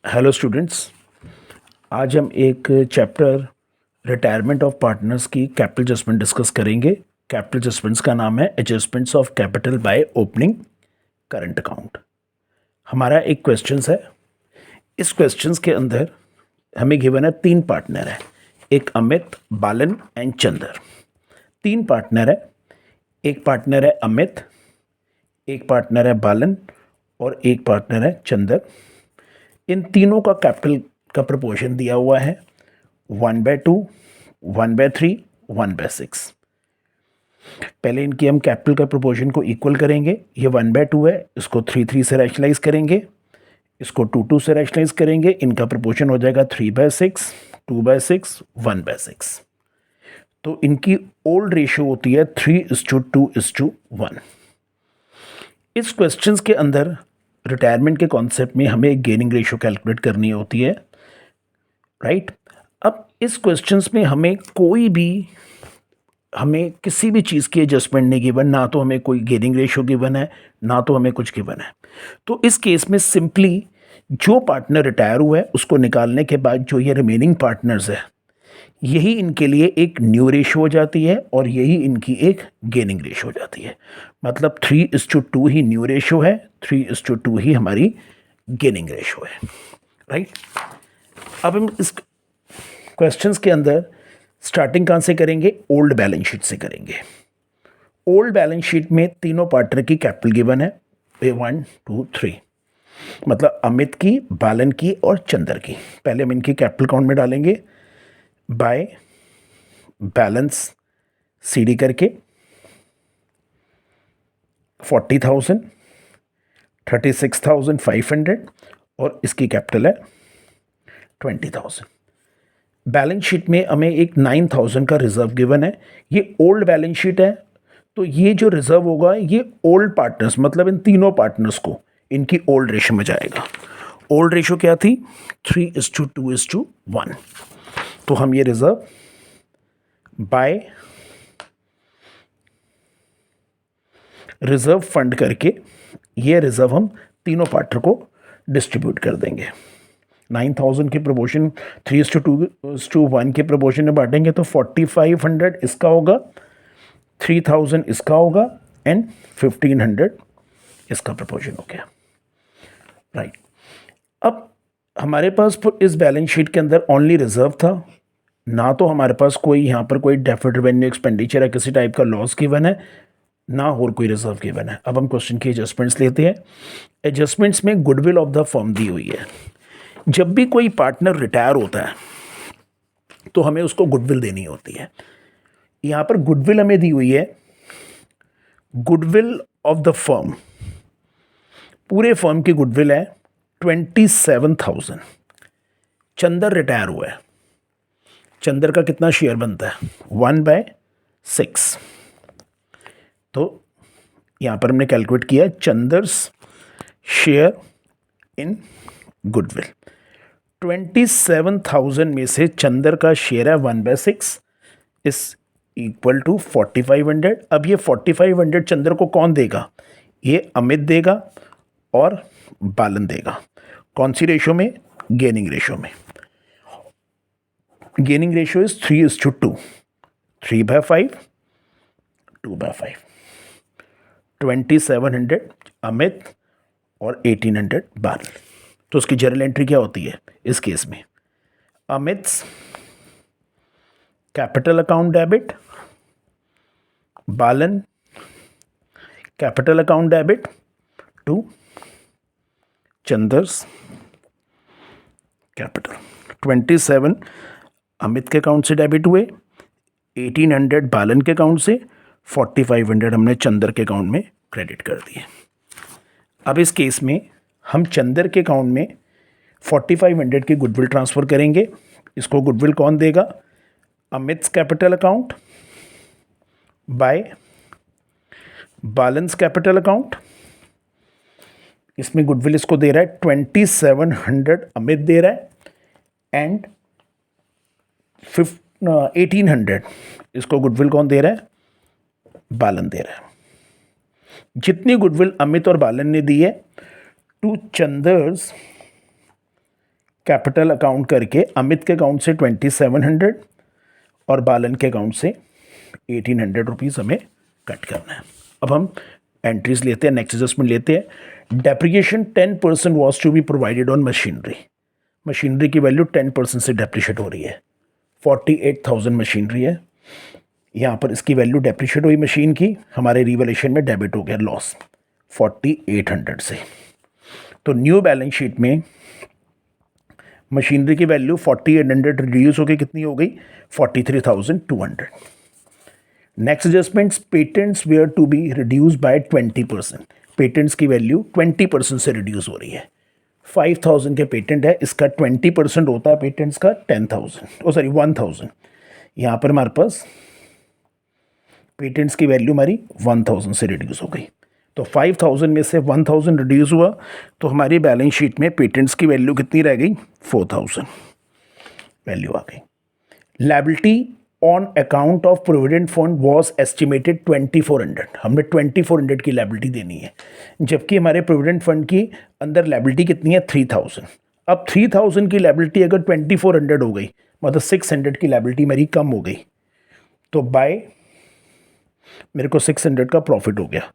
Hello students. आज हम एक चैप्टर रिटायरमेंट ऑफ पार्टनर्स की कैपिटल एडजस्टमेंट डिस्कस करेंगे। कैपिटल एडजस्टमेंट्स का नाम है adjustments of capital by opening current account. हमारा एक क्वेश्चंस है। इस क्वेश्चंस के अंदर हमें गिवन है 3 पार्टनर है, एक अमित, बालन एंड चंदर। 3 पार्टनर है, एक पार्टनर है अमित, एक पार्टनर है बालन और एक पार्टनर है चंदर। इन तीनों का कैपिटल का प्रपोर्शन दिया हुआ है 1/2, 1/3, 1/6। पहले इनकी हम कैपिटल का प्रपोर्शन को इक्वल करेंगे। ये 1/2 है, इसको 3 से रैशनलाइज करेंगे, इसको 2 से रैशनलाइज करेंगे। इनका प्रपोर्शन हो जाएगा 3/6, 2/6, 1/6। तो इनकी ओल्ड रेशियो होती है 3:2:1। इस क्वेश्चंस के अंदर रिटायरमेंट के कॉन्सेप्ट में हमें एक गेनिंग रेशियो कैलकुलेट करनी होती है, राइट। अब इस क्वेश्चंस में हमें किसी भी चीज़ की एडजस्टमेंट नहीं गिवन, ना तो हमें कोई गेनिंग रेशियो गिवन है, ना तो हमें कुछ गिवन है। तो इस केस में सिंपली जो पार्टनर रिटायर हुआ है उसको निकालने के बाद जो ये रिमेनिंग पार्टनर्स है, यही इनके लिए एक न्यू रेशियो हो जाती है और यही इनकी एक गेनिंग रेशियो हो जाती है। मतलब 3:2 ही न्यू रेशियो है, 3:2 ही हमारी गेनिंग रेशियो है, राइट। अब हम इस क्वेश्चंस के अंदर स्टार्टिंग कहाँ से करेंगे? ओल्ड बैलेंस शीट से करेंगे। ओल्ड बैलेंस शीट में तीनों पार्टनर की कैपिटल गिवन है, 1, 2, 3। मतलब अमित की, बालन की और चंदर की। पहले हम इनकी कैपिटल अकाउंट में डालेंगे बाय बैलेंस सीडी करके 40,000, 36,500 और इसकी कैपिटल है 20,000। बैलेंस शीट में हमें एक 9,000 का रिजर्व गिवन है। ये ओल्ड बैलेंस शीट है, तो ये जो रिजर्व होगा ये ओल्ड पार्टनर्स, मतलब इन तीनों पार्टनर्स को इनकी ओल्ड रेशियो में जाएगा। ओल्ड रेशियो क्या थी? 3:2:1। तो हम ये रिजर्व बाय रिजर्व फंड करके ये रिजर्व हम तीनों पार्टनर को डिस्ट्रीब्यूट कर देंगे। 9,000 के प्रपोर्शन 3:2:1 के प्रपोर्शन में बांटेंगे तो 4,500 इसका होगा, 3,000 इसका होगा एंड 1,500 इसका प्रपोर्शन हो गया, राइट। अब हमारे पास इस बैलेंस शीट के अंदर ओनली रिजर्व था, ना तो हमारे पास कोई यहाँ पर कोई डेफर्ड रेवेन्यू एक्सपेंडिचर है, किसी टाइप का लॉस गिवन है, ना और कोई रिजर्व गिवन है। अब हम क्वेश्चन की एडजस्टमेंट्स लेते हैं। एडजस्टमेंट्स में गुडविल ऑफ द फर्म दी हुई है। जब भी कोई पार्टनर रिटायर होता है तो हमें उसको गुडविल देनी होती है। यहाँ पर गुडविल हमें दी हुई है, गुडविल ऑफ द फर्म, पूरे फर्म की गुडविल है 27,000। चंदर रिटायर हुआ है, चंदर का कितना शेयर बनता है? 1/6। तो यहाँ पर हमने कैलकुलेट किया चंदर्स शेयर इन गुडविल। 27,000 में से चंदर का शेयर है 1/6 इस इक्वल टू 4,500। अब ये 4,500 चंदर को कौन देगा? ये अमित देगा और बालन देगा। कौन सी रेशो में? गेनिंग रेशो में। Gaining ratio is 3:2, 3/5, 2/5। 2,700 अमित और 1,800 बालन। तो उसकी जर्नल एंट्री क्या होती है इस केस में? Amit's capital account debit, Balan capital account debit to Chander's capital. 27 Amit के अकाउंट से डेबिट हुए, 1,800 बालन के अकाउंट से, 4,500 हमने चंदर के अकाउंट में क्रेडिट कर दिए। अब इस केस में हम चंदर के अकाउंट में 4,500 की गुडविल ट्रांसफ़र करेंगे। इसको गुडविल कौन देगा? Amit's capital account by Balan's capital account. इसमें गुडविल इसको दे रहा है 2,700 अमित दे रहा है एंड 1,800 इसको गुडविल कौन दे रहा है? बालन दे रहा है। जितनी गुडविल अमित और बालन ने दी है टू चंदर्स कैपिटल अकाउंट करके अमित के अकाउंट से 2700 और बालन के अकाउंट से 1800 रुपीज़ हमें कट करना है। अब हम एंट्रीज लेते हैं, नेक्स्ट एडजस्टमेंट लेते हैं। Depreciation 10% was to be provided on machinery. Machinery की वैल्यू 10% से डेप्रिशिएट हो रही है। 48,000 मशीनरी है, यहाँ पर इसकी वैल्यू डेप्रिशिएट हुई मशीन की, हमारे रिवैल्यूएशन में डेबिट हो गया लॉस 4800 से। तो न्यू बैलेंस शीट में मशीनरी की वैल्यू 4800 रिड्यूस होकर कितनी हो गई 43,200। Next adjustments, patents were to be reduce by 20%। Patents की वैल्यू 20% से रिड्यूस हो रही है। 5,000 के पेटेंट है, इसका 20% होता है पेटेंट्स का 1,000। यहाँ पर हमारे पास पेटेंट्स की वैल्यू हमारी 1,000 से रिड्यूस हो गई। तो 5,000 में से 1,000 रिड्यूस हुआ तो हमारी बैलेंस शीट में पेटेंट्स की वैल्यू कितनी रह गई 4,000 वैल्यू आ गई। Liability on account of provident fund was estimated 2,400। हमने 2,400 की लायबिलिटी देनी है, जबकि हमारे प्रोविडेंट फंड की अंदर लायबिलिटी कितनी है 3,000। अब 3,000 की लायबिलिटी अगर 2,400 हो गई मतलब 600 की लायबिलिटी मेरी कम हो गई, तो बाय मेरे को 600 का प्रॉफिट हो गया।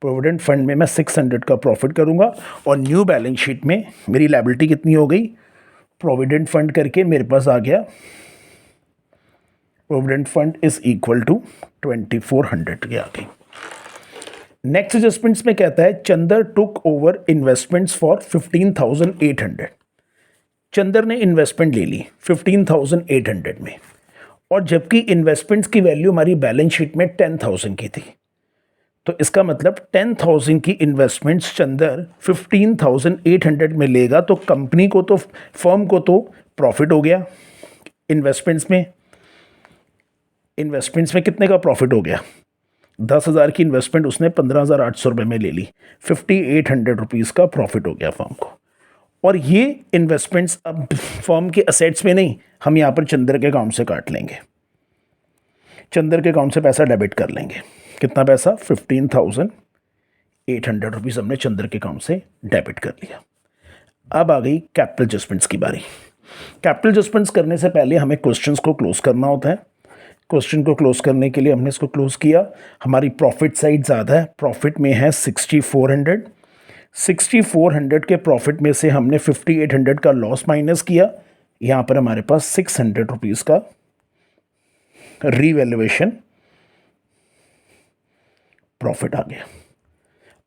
प्रोविडेंट फंड में मैं 600 का प्रॉफिट करूंगा और न्यू बैलेंस शीट में मेरी लायबिलिटी कितनी हो गई, प्रोविडेंट फंड करके मेरे पास आ गया provident fund is equal to 2,400 के आ गई। नेक्स्ट एडजस्टमेंट्स में कहता है Chander took over investments for 15,800। Chander ने इन्वेस्टमेंट ले ली 15,800 में, और जबकि इन्वेस्टमेंट्स की वैल्यू हमारी बैलेंस शीट में 10,000 की थी। तो इसका मतलब 10,000 की इन्वेस्टमेंट्स चंदर 15,800 में लेगा, तो कंपनी को तो फर्म को तो प्रॉफिट हो गया। इन्वेस्टमेंट्स में कितने का प्रॉफिट हो गया, 10,000 की इन्वेस्टमेंट उसने 15,800 रुपये में ले ली, 5,800 रुपीज़ का प्रॉफिट हो गया फर्म को। और ये इन्वेस्टमेंट्स अब फर्म के असेट्स में नहीं, हम यहाँ पर चंदर के अकाउंट से काट लेंगे, चंदर के अकाउंट से पैसा डेबिट कर लेंगे। कितना पैसा 15,800 रुपीज़ हमने चंदर के अकाउंट से डेबिट कर लिया। अब आ गई कैपिटल एडजस्टमेंट्स की बारी। कैपिटल एडजस्टमेंट्स करने से पहले हमें क्वेश्चंस को क्लोज करना होता है। क्वेश्चन को क्लोज करने के लिए हमने इसको क्लोज किया। हमारी प्रॉफिट साइड ज़्यादा है, प्रॉफिट में है 6,400 के प्रॉफिट में से हमने 5,800 का लॉस माइनस किया। यहाँ पर हमारे पास 600 रुपीज़ का रीवैल्यूएशन प्रॉफिट आ गया।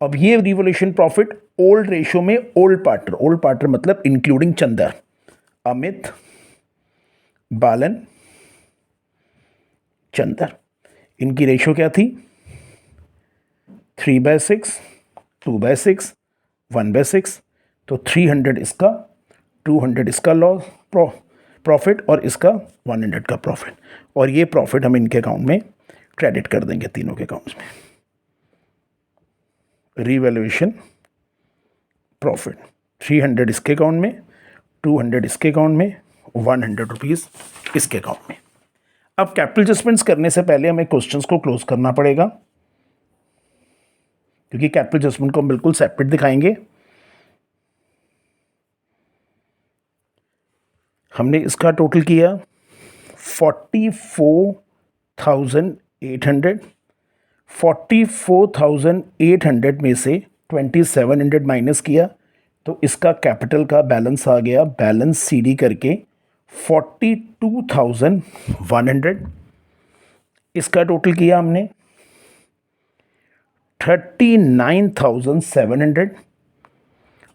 अब ये रिवैल्यूएशन प्रॉफिट ओल्ड रेशियो में ओल्ड पार्टनर मतलब इंक्लूडिंग चंदर, अमित, बालन, चंदर, इनकी रेशियो क्या थी 3/6, 2/6, 1/6। तो 300 इसका, 200 इसका लॉस प्रॉफिट और इसका 100 का प्रॉफिट, और ये प्रॉफिट हम इनके अकाउंट में क्रेडिट कर देंगे तीनों के अकाउंट्स में। रीवैल्यूएशन प्रॉफिट 300 इसके अकाउंट में, 200 इसके अकाउंट में, 100 रुपीज़ इसके अकाउंट में। अब कैपिटल एडजस्टमेंट्स करने से पहले हमें क्वेश्चंस को क्लोज करना पड़ेगा, क्योंकि कैपिटल एडजस्टमेंट को हम बिल्कुल सेपरेट दिखाएंगे। हमने इसका टोटल किया 44,800। 44,800 में से 2,700 माइनस किया तो इसका कैपिटल का बैलेंस आ गया, बैलेंस सीडी करके 42,100। इसका टोटल किया हमने 39,700,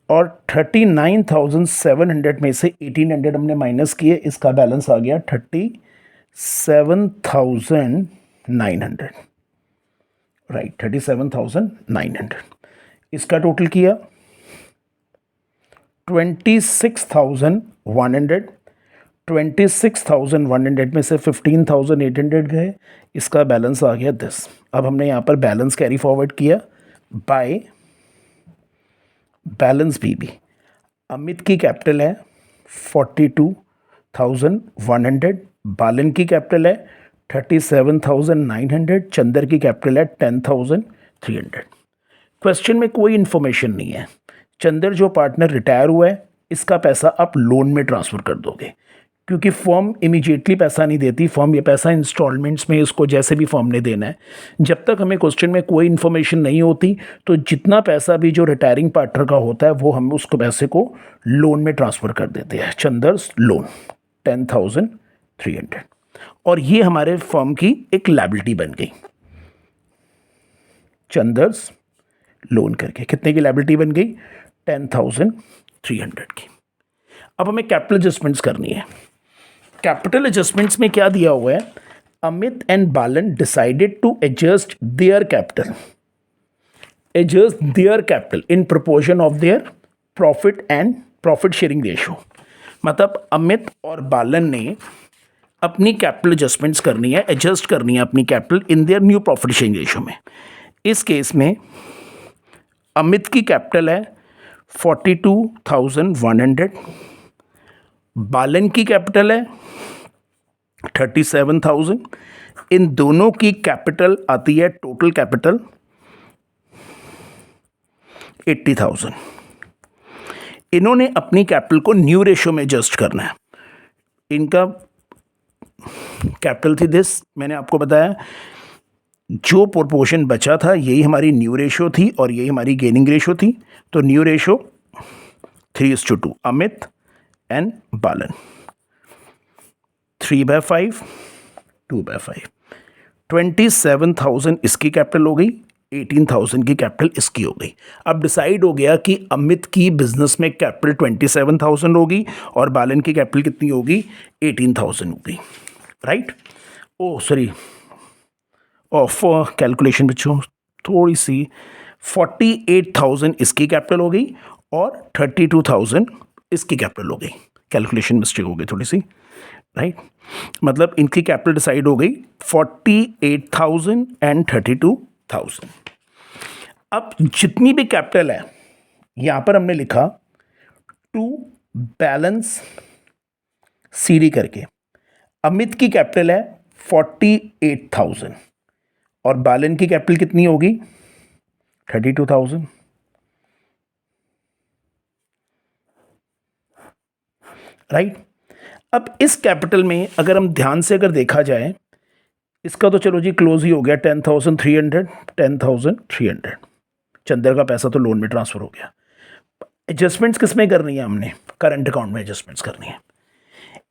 और 39,700 में से 1,800 हमने माइनस किए, इसका बैलेंस आ गया 37,900। राइट, 37,900। इसका टोटल किया 26,100। 26,100 में से 15,800 गए, इसका बैलेंस आ गया 10। अब हमने यहाँ पर बैलेंस कैरी फॉरवर्ड किया बाय बैलेंस बीबी। अमित की कैपिटल है 42,100, बालन की कैपिटल है 37,900, चंदर की कैपिटल है 10,300। क्वेश्चन में कोई इन्फॉर्मेशन नहीं है। चंदर जो पार्टनर रिटायर हुआ है इसका पैसा आप लोन में ट्रांसफ़र कर दोगे, क्योंकि फर्म इमीडिएटली पैसा नहीं देती, फर्म ये पैसा इंस्टॉलमेंट्स में इसको जैसे भी फर्म ने देना है। जब तक हमें क्वेश्चन में कोई इन्फॉर्मेशन नहीं होती तो जितना पैसा भी जो रिटायरिंग पार्टनर का होता है वो हम उसको पैसे को लोन में ट्रांसफ़र कर देते हैं। चंदर्स लोन 10,300, और ये हमारे फर्म की एक लायबिलिटी बन गई। चंदर्स लोन करके कितने की लायबिलिटी बन गई? 10,300 की। अब हमें कैपिटल एडजस्टमेंट्स करनी है। कैपिटल एडजस्टमेंट्स में क्या दिया हुआ है? Amit and Balan decided to adjust their capital, adjust their capital in proportion of their profit and profit sharing ratio. मतलब अमित और बालन ने अपनी कैपिटल एडजस्टमेंट्स करनी है, एडजस्ट करनी है अपनी capital in their new profit sharing ratio में। इस केस में अमित की कैपिटल है 42,100, बालन की कैपिटल है 37,000। इन दोनों की कैपिटल आती है, टोटल कैपिटल 80,000। इन्होंने अपनी कैपिटल को न्यू रेशो में एडजस्ट करना है। इनका कैपिटल थी दिस, मैंने आपको बताया जो प्रोपोर्शन बचा था यही हमारी न्यू रेशो थी और यही हमारी गेनिंग रेशो थी। तो न्यू रेशो 3:2, अमित एंड बालन, 3/5, 2/5। 27,000 इसकी कैपिटल हो गई, 18,000 की कैपिटल इसकी हो गई। अब डिसाइड हो गया कि अमित की बिजनेस में कैपिटल 27,000 होगी और बालन की कैपिटल कितनी होगी? 18,000 होगी, right. Oh sorry, of calculation बच्चों थोड़ी सी, 48,000 इसकी कैपिटल हो गई और 32,000 इसकी कैपिटल हो गई। कैलकुलेशन मिस्टेक हो गई थोड़ी सी, राइट। मतलब इनकी कैपिटल डिसाइड हो गई 48,000 एंड 32,000। अब जितनी भी कैपिटल है यहां पर हमने लिखा टू बैलेंस सीडी करके। अमित की कैपिटल है 48,000 और बालन की कैपिटल कितनी होगी? 32,000। राइट। अब इस कैपिटल में अगर हम ध्यान से अगर देखा जाए, इसका तो चलो जी क्लोज ही हो गया, 10,300, 10,300। चंदर का पैसा तो लोन में ट्रांसफर हो गया। एडजस्टमेंट्स किस में करनी है? हमने करंट अकाउंट में एडजस्टमेंट्स करनी है।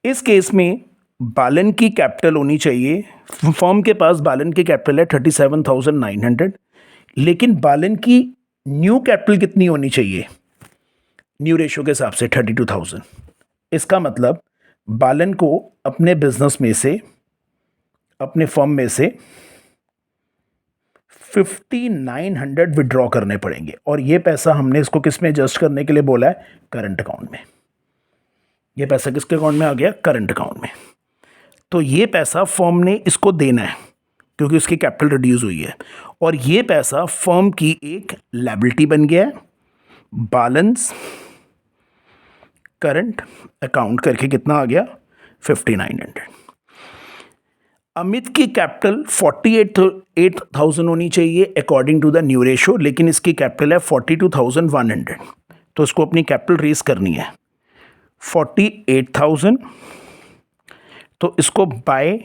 इस केस में बालन की कैपिटल होनी चाहिए, फर्म के पास बालन की कैपिटल है 37,900, लेकिन बालन की न्यू कैपिटल कितनी होनी चाहिए? न्यू रेशो के हिसाब से 32,000। इसका मतलब बालन को अपने बिजनेस में से, अपने फर्म में से 5,900 विड्रॉ करने पड़ेंगे और ये पैसा हमने इसको किस में एडजस्ट करने के लिए बोला है? करंट अकाउंट में। ये पैसा किसके अकाउंट में आ गया? करंट अकाउंट में। तो ये पैसा फर्म ने इसको देना है क्योंकि उसकी कैपिटल रिड्यूस हुई है और ये पैसा फर्म की एक लायबिलिटी बन गया है। बैलेंस करंट अकाउंट करके कितना आ गया? 5,900। अमित की कैपिटल 48,000 होनी चाहिए according to the new ratio, लेकिन इसकी कैपिटल है 42,100। तो इसको अपनी कैपिटल रेज करनी है 48,000। तो इसको बाय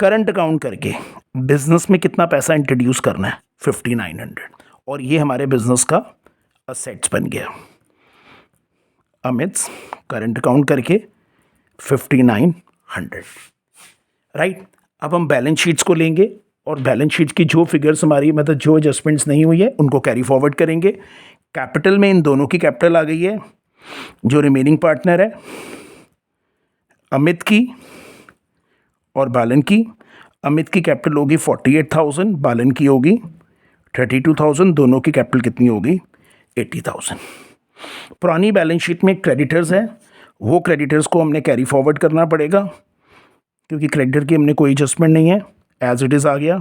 करंट अकाउंट करके बिजनेस में कितना पैसा इंट्रोड्यूस करना है? 5,900। और ये हमारे बिजनेस का असेट्स बन गया। अमित्स करंट अकाउंट करके 5,900, राइट। अब हम बैलेंस शीट्स को लेंगे और बैलेंस शीट की जो फिगर्स हमारी मतलब जो एडजस्टमेंट्स नहीं हुई है उनको कैरी फॉरवर्ड करेंगे। कैपिटल में इन दोनों की कैपिटल आ गई है। जो रिमेनिंग पार्टनर है अमित की और बालन की, अमित की कैपिटल होगी 48,000, बालन की होगी 32,000, दोनों की कैपिटल कितनी होगी? 80,000। पुरानी बैलेंस शीट में क्रेडिटर्स हैं, वो क्रेडिटर्स को हमने कैरी फॉरवर्ड करना पड़ेगा क्योंकि क्रेडिटर की हमने कोई एडजस्टमेंट नहीं है, एज इट इज़ आ गया।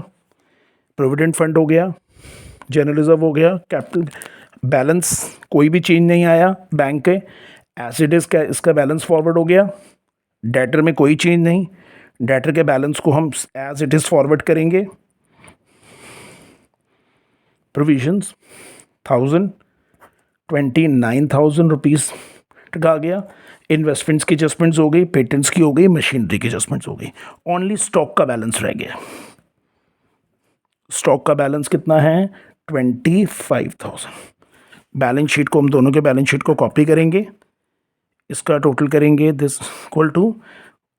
प्रोविडेंट फंड हो गया, जनरल रिजर्व हो गया, कैपिटल बैलेंस कोई भी चेंज नहीं आया बैंक के, एज इट इज़ इसका बैलेंस फॉरवर्ड हो गया। डेटर में कोई चेंज नहीं, डेटर के बैलेंस को हम एज इट इज़ फॉरवर्ड करेंगे। प्रोविजंस 1,000, ₹29,000 आ गया। इन्वेस्टमेंट्स की एडजस्टमेंट्स हो गई, पेटेंट्स की हो गई, मशीनरी की एडजस्टमेंट्स हो गई। ओनली स्टॉक का बैलेंस रह गया। स्टॉक का बैलेंस कितना है? 25,000। बैलेंस शीट को, हम दोनों के बैलेंस शीट को कॉपी करेंगे, इसका टोटल करेंगे, दिस इक्वल टू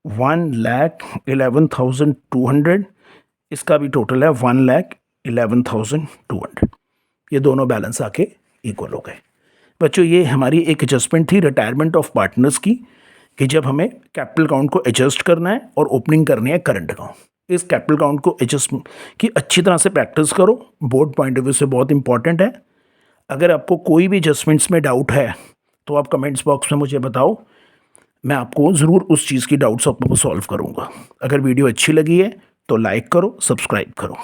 1,11,200, इसका भी टोटल है 1,11,200। ये दोनों बैलेंस आके इक्वल हो गए। बच्चों, ये हमारी एक एडजस्टमेंट थी रिटायरमेंट ऑफ पार्टनर्स की, कि जब हमें कैपिटल अकाउंट को एडजस्ट करना है और ओपनिंग करनी है करंट अकाउंट। इस कैपिटल अकाउंट को एडजस्ट की अच्छी तरह से प्रैक्टिस करो, बोर्ड पॉइंट ऑफ व्यू से बहुत इंपॉर्टेंट है। अगर आपको कोई भी एडजस्टमेंट्स में डाउट है तो आप कमेंट्स बॉक्स में मुझे बताओ, मैं आपको ज़रूर उस चीज़ की डाउट्स आपको सॉल्व करूँगा। अगर वीडियो अच्छी लगी है तो लाइक करो, सब्सक्राइब करो।